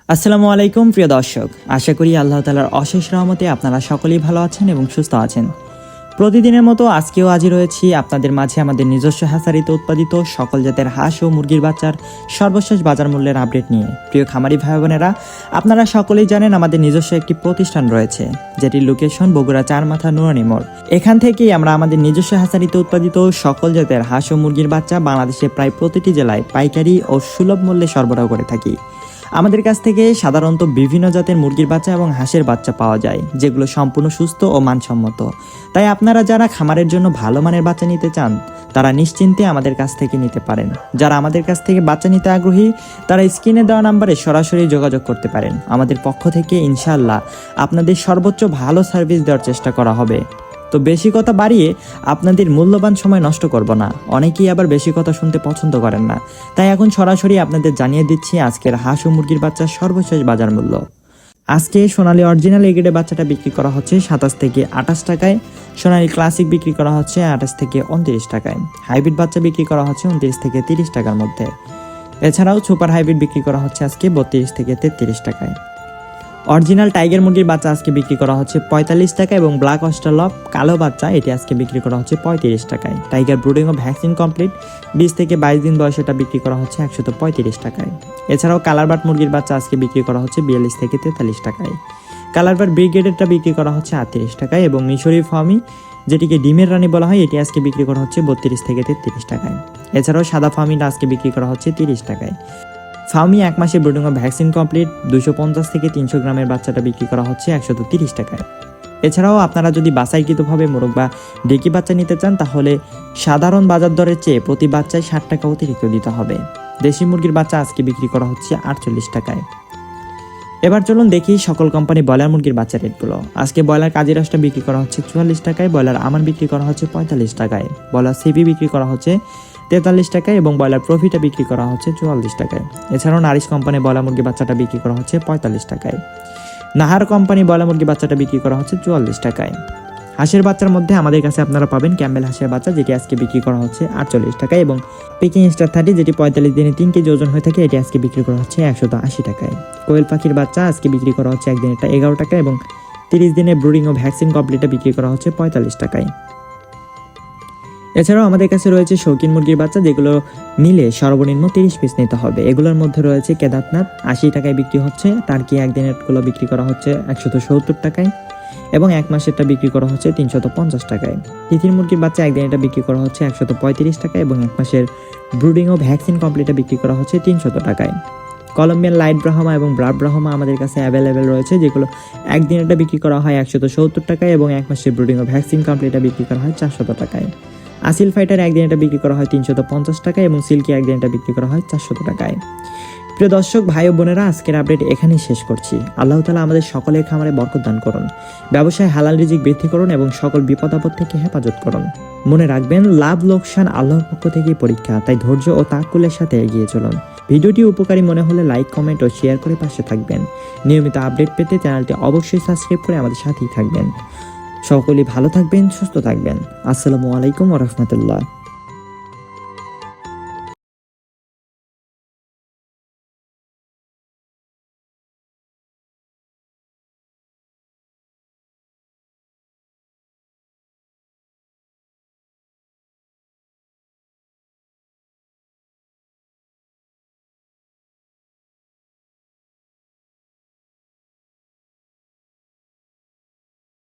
আসসালামু আলাইকুম প্রিয় দর্শক, আশা করি আল্লাহ তাআলার অশেষ রহমতে আপনারা সকলেই ভালো আছেন এবং সুস্থ আছেন। প্রতিদিনের মতো আজকেও হাজির হয়েছি আপনাদের মাঝে আমাদের নিজস্ব হ্যাচারিতে উৎপাদিত সকল জাতের হাঁস ও মুরগির বাচ্চার সর্বশেষ বাজার মূল্যের আপডেট নিয়ে। প্রিয় খামারি ভাই বোনেরা, আপনারা সকলেই জানেন আমাদের নিজস্ব একটি প্রতিষ্ঠান রয়েছে, যেটির লোকেশন বগুড়া চারমাথা নুরানি মোড়। এখান থেকেই আমরা আমাদের নিজস্ব হ্যাচারিতে উৎপাদিত সকল জাতের হাঁস ও মুরগির বাচ্চা বাংলাদেশের প্রায় প্রতিটি জেলায় পাইকারি ও সুলভ মূল্যে সরবরাহ করে থাকি। আমাদের কাছ থেকে সাধারণত বিভিন্ন জাতের মুরগির বাচ্চা এবং হাঁসের বাচ্চা পাওয়া যায়, যেগুলো সম্পূর্ণ সুস্থ ও মানসম্মত। তাই আপনারা যারা খামারের জন্য ভালো মানের বাচ্চা নিতে চান, তারা নিশ্চিন্তে আমাদের কাছ থেকে নিতে পারেন। যারা আমাদের কাছ থেকে বাচ্চা নিতে আগ্রহী, তারা স্ক্রিনে দেওয়া নাম্বারে সরাসরি যোগাযোগ করতে পারেন। আমাদের পক্ষ থেকে ইনশাআল্লাহ আপনাদের সর্বোচ্চ ভালো সার্ভিস দেওয়ার চেষ্টা করা হবে। তো বেশি কথা বাড়িয়ে আপনাদের মূল্যবান সময় নষ্ট করব না। অনেকেই আবার বেশি কথা শুনতে পছন্দ করেন না, তাই এখন সরাসরি আপনাদের জানিয়ে দিচ্ছি আজকের হাঁস ও মুরগির বাচ্চার সর্বশেষ বাজার মূল্য। আজকে সোনালী অরিজিনাল এ গ্রেডের বাচ্চাটা বিক্রি করা হচ্ছে 27 থেকে 28 টাকায়, সোনালী ক্লাসিক বিক্রি করা হচ্ছে 28 থেকে 29 টাকায়, হাইব্রিড বাচ্চা বিক্রি করা হচ্ছে 29 থেকে 30 টাকার মধ্যে। এছাড়াও সুপার হাইব্রিড বিক্রি করা হচ্ছে আজকে 32 থেকে 33 টাকায়। অরিজিনাল টাইগার মুরগির বাচ্চা আজকে বিক্রি করা হচ্ছে 45 টাকা এবং ব্ল্যাক অস্ট্রেলপ কালো বাচ্চা এটি আজকে বিক্রি করা হচ্ছে 35 টাকায়। টাইগার ব্রুডিং ও ভ্যাকসিন কমপ্লিট 20 থেকে 22 দিন বয়সে এটা বিক্রি করা হচ্ছে 135 টাকায়। এছাড়াও কালারবাট মুরগির বাচ্চা আজকে বিক্রি করা হচ্ছে 42 থেকে 43 টাকায়। কালারবাট ব্রিগেডেরটা বিক্রি করা হচ্ছে 38 টাকায় এবং মিশরি ফার্মি, যেটিকে ডিমের রানী বলা হয়, এটি আজকে বিক্রি করা হচ্ছে 32 থেকে 33 টাকায়। এছাড়াও সাদা ফার্মিটা আজকে বিক্রি করা হচ্ছে 30 টাকায়। ফার্মি 1 মাসের ব্রুডিং ও ভ্যাকসিন কমপ্লিট 250 থেকে 300 গ্রামের বাচ্চাটা বিক্রি করা হচ্ছে 130 টাকায়। এছাড়াও আপনারা যদি বাছাইকৃতভাবে মোরগ বা ডেকি বাচ্চা নিতে চান, তাহলে সাধারণ বাজার দরের চেয়ে প্রতি বাচ্চায় 60 টাকা অতিরিক্ত দিতে হবে। দেশি মুরগির বাচ্চা আজকে বিক্রি করা হচ্ছে 48 টাকায়। এবার চলুন দেখি সকল কোম্পানি ব্রয়লার মুরগির বাচ্চা রেটগুলো। আজকে ব্রয়লার কাজিরাসটা বিক্রি করা হচ্ছে 44 টাকায়, ব্রয়লার আমান বিক্রি করা হচ্ছে 45 টাকায়, ব্রয়লার সিপি বিক্রি করা হচ্ছে 43 টাকায় এবং ব্রয়লার প্রফিটা বিক্রি করা হচ্ছে 44 টাকায়। এছাড়াও নারিশ কোম্পানি ব্রয়লার মুরগি বাচ্চাটা বিক্রি করা হচ্ছে 45 টাকায়। নাহার কোম্পানি ব্রয়লার মুরগি বাচ্চাটা বিক্রি করা হচ্ছে 44 টাকায়। হাঁসের বাচ্চার মধ্যে আমাদের কাছে আপনারা পাবেন ক্যাম্বেল হাঁসের বাচ্চা, যেটি আজকে বিক্রি করা হচ্ছে 48 টাকায়, এবং পিকিং স্টার 30, যেটি 45 দিনে 3 কেজি ওজন হয়ে থাকে, এটি আজকে বিক্রি করা হচ্ছে 180 টাকায়। কোয়েল পাখির বাচ্চা আজকে বিক্রি করা হচ্ছে একদিনেরটা 11 টাকা এবং 30 দিনে ব্রুডিং ও ভ্যাকসিন কমপ্লিটটা বিক্রি করা হচ্ছে 45 টাকায়। এছাড়াও আমাদের কাছে রয়েছে শৌখিন মুরগির বাচ্চা, যেগুলো নিলে সর্বনিম্ন 30 পিস নিতে হবে। এগুলোর মধ্যে রয়েছে কেদারনাথ 80 টাকায় বিক্রি হচ্ছে, টার্কি একদিনেরগুলো বিক্রি করা হচ্ছে 170 টাকায় এবং 1 মাসেরটা বিক্রি করা হচ্ছে 350 টাকায়। তিতির মুরগির বাচ্চা একদিনেরটা বিক্রি করা হচ্ছে 135 টাকায় এবং 1 মাসের ব্রুডিং ও ভ্যাকসিন কমপ্লিটটা বিক্রি করা হচ্ছে 300 টাকায়। কলম্বিয়ান লাইট ব্রাহ্মা এবং ব্রাড ব্রাহ্মা আমাদের কাছে অ্যাভেলেবেল রয়েছে, যেগুলো একদিনেরটা বিক্রি করা হয় 170 টাকায় এবং 1 মাসের ব্রুডিং ও ভ্যাকসিন কমপ্লিটটা বিক্রি করা হয় 400 টাকায়। আসিল ফাইটার একদিনেরটা বিক্রি করা হয় 350 টাকায় এবং সিল্কি একদিনেরটা বিক্রি করা হয় 400 টাকায়। প্রিয় দর্শক ভাই ও বোনেরা, আজকের আপডেট এখানেই শেষ করছি। আল্লাহ তাআলা আমাদের সকলের খামারে বরকত দান করুন, ব্যবসায় হালাল রিজিক বৃদ্ধি করুন এবং সকল বিপদ আপদ থেকে হেফাজত করুন। মনে রাখবেন, লাভ লোকসান আল্লাহর পক্ষ থেকেই পরীক্ষা, তাই ধৈর্য ও তাওয়াক্কুলের সাথে এগিয়ে চলুন। ভিডিওটি উপকারী মনে হলে লাইক, কমেন্ট ও শেয়ার করে পাশে থাকবেন। নিয়মিত আপডেট পেতে চ্যানেলটি অবশ্যই সাবস্ক্রাইব করে আমাদের সাথেই থাকবেন। সকলেই ভালো থাকবেন, সুস্থ থাকবেন। আসসালামু আলাইকুম ওয়া রাহমাতুল্লাহ।